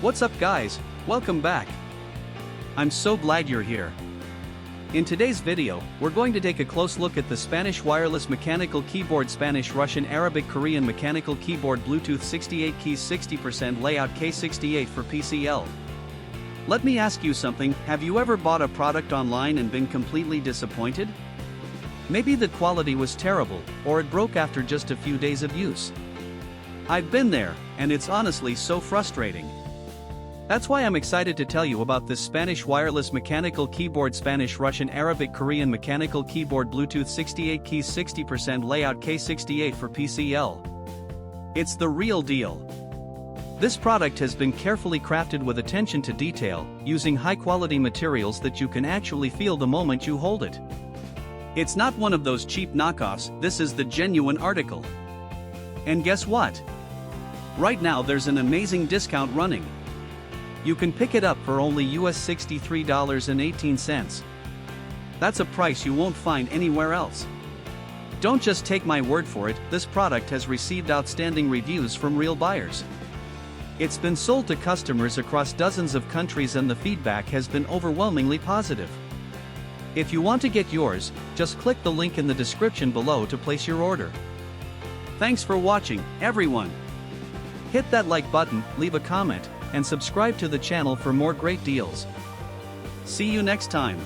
What's up guys, welcome back. I'm so glad you're here. In today's video, we're going to take a close look at the Spanish wireless mechanical keyboard Spanish Russian Arabic Korean mechanical keyboard Bluetooth 68 keys 60% Layout K68 for PCL. Let me ask you something, have you ever bought a product online and been completely disappointed? Maybe the quality was terrible, or it broke after just a few days of use. I've been there, and it's honestly so frustrating. That's why I'm excited to tell you about this Spanish wireless mechanical keyboard Spanish Russian Arabic Korean mechanical keyboard Bluetooth 68 keys 60% Layout K68 for PCL. It's the real deal. This product has been carefully crafted with attention to detail, using high-quality materials that you can actually feel the moment you hold it. It's not one of those cheap knockoffs, this is the genuine article. And guess what? Right now there's an amazing discount running. You can pick it up for only $63.18. That's a price you won't find anywhere else. Don't just take my word for it, this product has received outstanding reviews from real buyers. It's been sold to customers across dozens of countries and the feedback has been overwhelmingly positive. If you want to get yours, just click the link in the description below to place your order. Thanks for watching, everyone. Hit that like button, leave a comment, and subscribe to the channel for more great deals. See you next time.